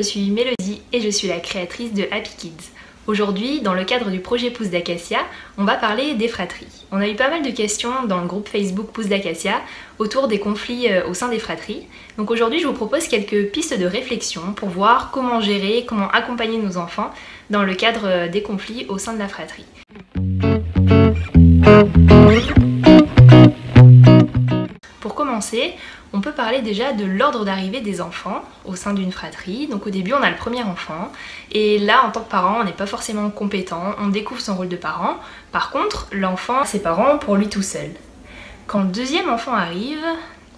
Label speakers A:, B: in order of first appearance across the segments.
A: je suis Mélodie et je suis la créatrice de Happy Kids. Aujourd'hui, dans le cadre du projet Pousse d'Acacia, on va parler des fratries. On a eu pas mal de questions dans le groupe Facebook Pousse d'Acacia autour des conflits au sein des fratries. Donc aujourd'hui, je vous propose quelques pistes de réflexion pour voir comment gérer, comment accompagner nos enfants dans le cadre des conflits au sein de la fratrie. Pour commencer, on peut parler déjà de l'ordre d'arrivée des enfants au sein d'une fratrie. Donc au début, on a le premier enfant, et là, en tant que parent, on n'est pas forcément compétent, on découvre son rôle de parent. Par contre, l'enfant a ses parents pour lui tout seul. Quand le deuxième enfant arrive,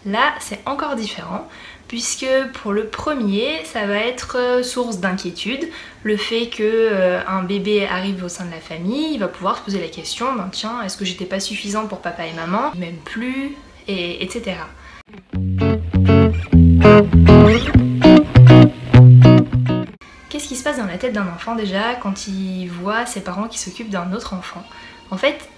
A: là, c'est encore différent, puisque pour le premier, ça va être source d'inquiétude. Le fait qu'un bébé arrive au sein de la famille, il va pouvoir se poser la question, tiens, est-ce que j'étais pas suffisante pour papa et maman? Même plus, etc. Qu'est-ce qui se passe dans la tête d'un enfant déjà quand il voit ses parents qui s'occupent d'un autre enfant? En fait,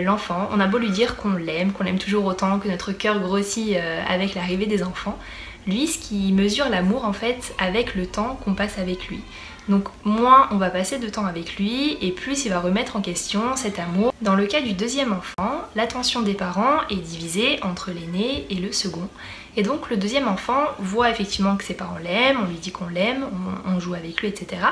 A: l'enfant, on a beau lui dire qu'on l'aime toujours autant, que notre cœur grossit avec l'arrivée des enfants, lui, ce qui mesure l'amour en fait avec le temps qu'on passe avec lui. Donc moins on va passer de temps avec lui et plus il va remettre en question cet amour. Dans le cas du deuxième enfant, l'attention des parents est divisée entre l'aîné et le second. Et donc le deuxième enfant voit effectivement que ses parents l'aiment, on lui dit qu'on l'aime, on joue avec lui, etc.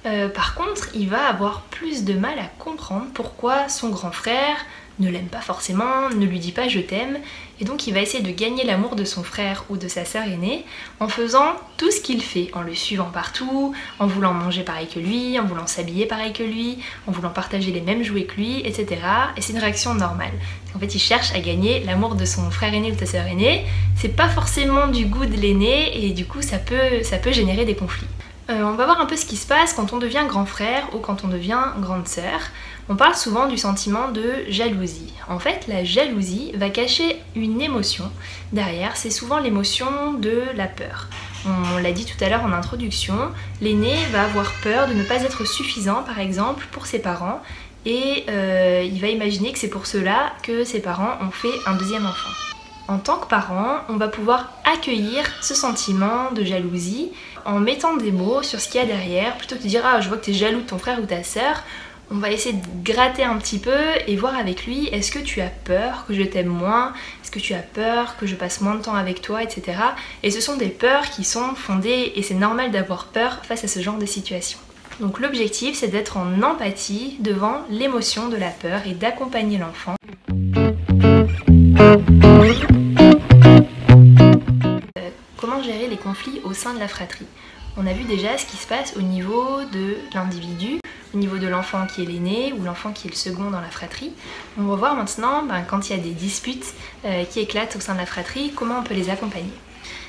A: Par contre, il va avoir plus de mal à comprendre pourquoi son grand frère ne l'aime pas forcément, ne lui dit pas je t'aime, et donc il va essayer de gagner l'amour de son frère ou de sa sœur aînée en faisant tout ce qu'il fait, en le suivant partout, en voulant manger pareil que lui, en voulant s'habiller pareil que lui, en voulant partager les mêmes jouets que lui, etc. Et c'est une réaction normale. En fait, il cherche à gagner l'amour de son frère aîné ou de sa sœur aînée. C'est pas forcément du goût de l'aîné et du coup ça peut générer des conflits. On va voir un peu ce qui se passe quand on devient grand frère ou quand on devient grande sœur. On parle souvent du sentiment de jalousie. En fait, la jalousie va cacher une émotion. Derrière, c'est souvent l'émotion de la peur. On l'a dit tout à l'heure en introduction, l'aîné va avoir peur de ne pas être suffisant, par exemple, pour ses parents, et il va imaginer que c'est pour cela que ses parents ont fait un deuxième enfant. En tant que parent, on va pouvoir accueillir ce sentiment de jalousie en mettant des mots sur ce qu'il y a derrière. Plutôt que de dire « Ah, je vois que tu es jaloux de ton frère ou ta sœur », on va essayer de gratter un petit peu et voir avec lui « Est-ce que tu as peur que je t'aime moins? Est-ce que tu as peur que je passe moins de temps avec toi, etc. » Et ce sont des peurs qui sont fondées et c'est normal d'avoir peur face à ce genre de situation. Donc l'objectif, c'est d'être en empathie devant l'émotion de la peur et d'accompagner l'enfant. Comment gérer les conflits au sein de la fratrie? On a vu déjà ce qui se passe au niveau de l'individu, au niveau de l'enfant qui est l'aîné ou l'enfant qui est le second dans la fratrie. On va voir maintenant, quand il y a des disputes qui éclatent au sein de la fratrie, comment on peut les accompagner.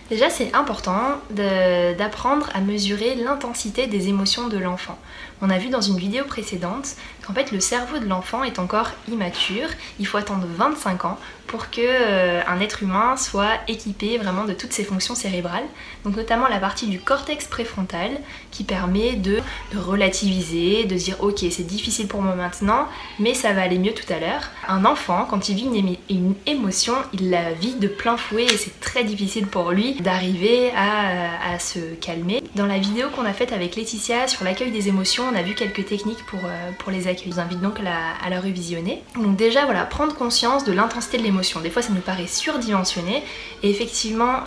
A: Déjà, c'est important d'apprendre à mesurer l'intensité des émotions de l'enfant. On a vu dans une vidéo précédente qu'en fait le cerveau de l'enfant est encore immature. Il faut attendre 25 ans pour qu'un être humain soit équipé vraiment de toutes ses fonctions cérébrales. Donc notamment la partie du cortex préfrontal qui permet de relativiser, de dire ok, c'est difficile pour moi maintenant, mais ça va aller mieux tout à l'heure. Un enfant, quand il vit une émotion, il la vit de plein fouet et c'est très difficile pour lui d'arriver à se calmer. Dans la vidéo qu'on a faite avec Laetitia sur l'accueil des émotions, on a vu quelques techniques pour les accueillir. Je vous invite donc à la revisionner. Donc déjà, voilà, prendre conscience de l'intensité de l'émotion. Des fois, ça nous paraît surdimensionné, et effectivement,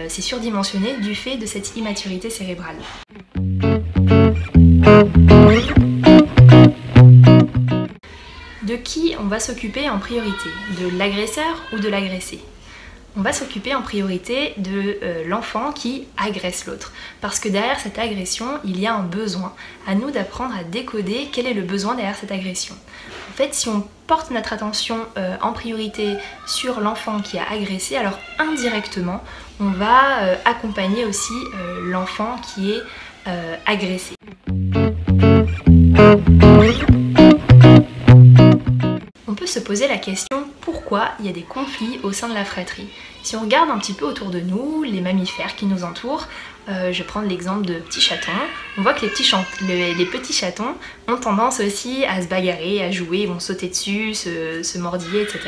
A: c'est surdimensionné du fait de cette immaturité cérébrale. De qui on va s'occuper en priorité? De l'agresseur ou de l'agressé? On va s'occuper en priorité de l'enfant qui agresse l'autre. Parce que derrière cette agression, il y a un besoin. À nous d'apprendre à décoder quel est le besoin derrière cette agression. En fait, si on porte notre attention en priorité sur l'enfant qui a agressé, alors indirectement, on va accompagner aussi l'enfant qui est agressé. On peut se poser la question pourquoi il y a des conflits au sein de la fratrie. Si on regarde un petit peu autour de nous, les mammifères qui nous entourent, je vais prendre l'exemple de petits chatons, on voit que les petits chatons ont tendance aussi à se bagarrer, à jouer, ils vont sauter dessus, se mordiller, etc.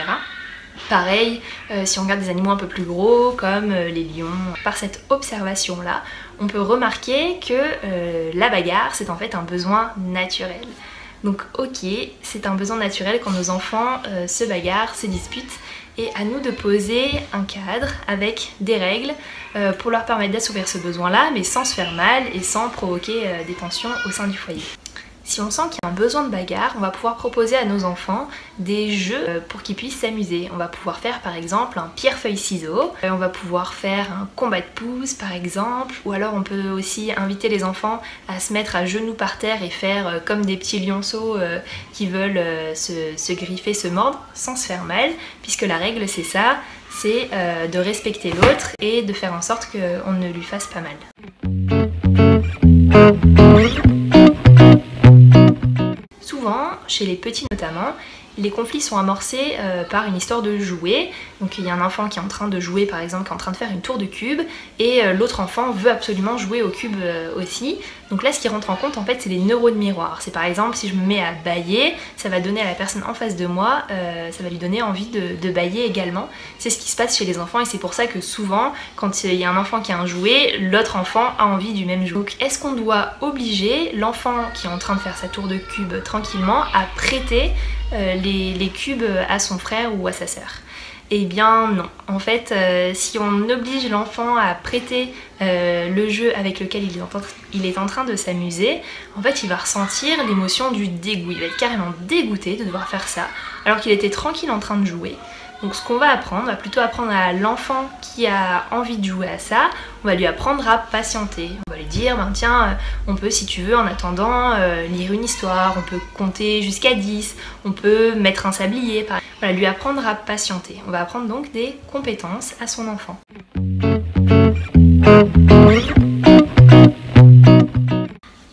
A: Pareil, si on regarde des animaux un peu plus gros comme les lions, par cette observation-là, on peut remarquer que la bagarre, c'est en fait un besoin naturel. Donc ok, c'est un besoin naturel quand nos enfants se bagarrent, se disputent, et à nous de poser un cadre avec des règles pour leur permettre d'assouvir ce besoin-là, mais sans se faire mal et sans provoquer des tensions au sein du foyer. Si on sent qu'il y a un besoin de bagarre, on va pouvoir proposer à nos enfants des jeux pour qu'ils puissent s'amuser. On va pouvoir faire par exemple un pierre-feuille-ciseaux, on va pouvoir faire un combat de pouces par exemple, ou alors on peut aussi inviter les enfants à se mettre à genoux par terre et faire comme des petits lionceaux qui veulent se griffer, se mordre sans se faire mal, puisque la règle c'est ça, c'est de respecter l'autre et de faire en sorte qu'on ne lui fasse pas mal. Souvent, chez les petits notamment, les conflits sont amorcés par une histoire de jouet. Donc il y a un enfant qui est en train de jouer par exemple, qui est en train de faire une tour de cube et l'autre enfant veut absolument jouer au cube aussi. Donc là ce qui rentre en compte en fait c'est les neurones miroirs. C'est par exemple si je me mets à bâiller, ça va donner à la personne en face de moi, ça va lui donner envie de bâiller également. C'est ce qui se passe chez les enfants et c'est pour ça que souvent quand il y a un enfant qui a un jouet, l'autre enfant a envie du même jouet. Donc est-ce qu'on doit obliger l'enfant qui est en train de faire sa tour de cube tranquillement à prêter les cubes à son frère ou à sa sœur? Eh bien non. En fait, si on oblige l'enfant à prêter le jeu avec lequel il est en train de s'amuser, en fait il va ressentir l'émotion du dégoût. Il va être carrément dégoûté de devoir faire ça alors qu'il était tranquille en train de jouer. Donc ce qu'on va apprendre, on va plutôt apprendre à l'enfant qui a envie de jouer à ça, on va lui apprendre à patienter. On va lui dire, ben tiens, on peut si tu veux en attendant lire une histoire, on peut compter jusqu'à 10, on peut mettre un sablier, par exemple. Voilà, lui apprendre à patienter. On va apprendre donc des compétences à son enfant.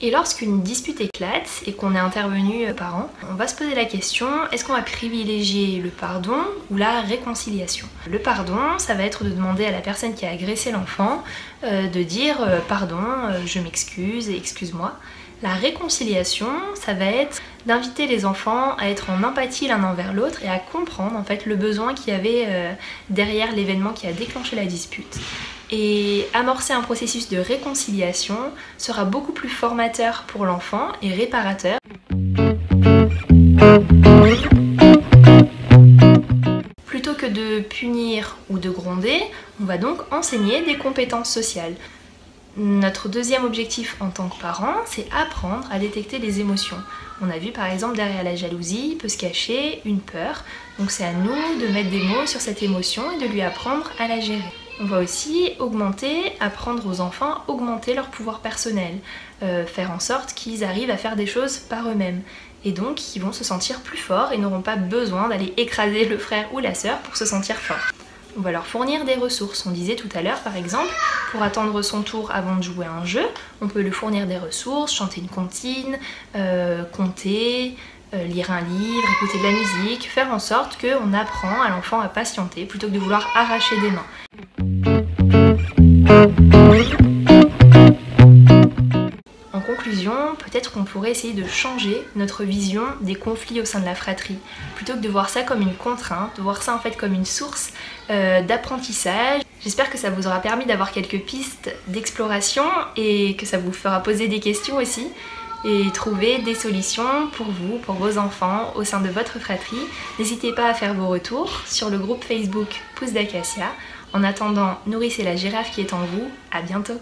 A: Et lorsqu'une dispute éclate et qu'on est intervenu parents, on va se poser la question, est-ce qu'on va privilégier le pardon ou la réconciliation? Le pardon, ça va être de demander à la personne qui a agressé l'enfant de dire pardon, je m'excuse et excuse-moi. La réconciliation, ça va être d'inviter les enfants à être en empathie l'un envers l'autre et à comprendre en fait le besoin qu'il y avait derrière l'événement qui a déclenché la dispute. Et amorcer un processus de réconciliation sera beaucoup plus formateur pour l'enfant et réparateur. Plutôt que de punir ou de gronder, on va donc enseigner des compétences sociales. Notre deuxième objectif en tant que parent, c'est apprendre à détecter les émotions. On a vu par exemple derrière la jalousie peut se cacher une peur, donc c'est à nous de mettre des mots sur cette émotion et de lui apprendre à la gérer. On va aussi apprendre aux enfants à augmenter leur pouvoir personnel, faire en sorte qu'ils arrivent à faire des choses par eux-mêmes. Et donc ils vont se sentir plus forts et n'auront pas besoin d'aller écraser le frère ou la sœur pour se sentir forts. On va leur fournir des ressources. On disait tout à l'heure par exemple, pour attendre son tour avant de jouer à un jeu, on peut lui fournir des ressources, chanter une comptine, compter, lire un livre, écouter de la musique, faire en sorte qu'on apprend à l'enfant à patienter plutôt que de vouloir arracher des mains. En conclusion, peut-être qu'on pourrait essayer de changer notre vision des conflits au sein de la fratrie. Plutôt que de voir ça comme une contrainte, de voir ça en fait comme une source d'apprentissage. J'espère que ça vous aura permis d'avoir quelques pistes d'exploration et que ça vous fera poser des questions aussi et trouver des solutions pour vous, pour vos enfants au sein de votre fratrie. N'hésitez pas à faire vos retours sur le groupe Facebook Pousses d'Acacia. En attendant, nourrissez la girafe qui est en vous. À bientôt!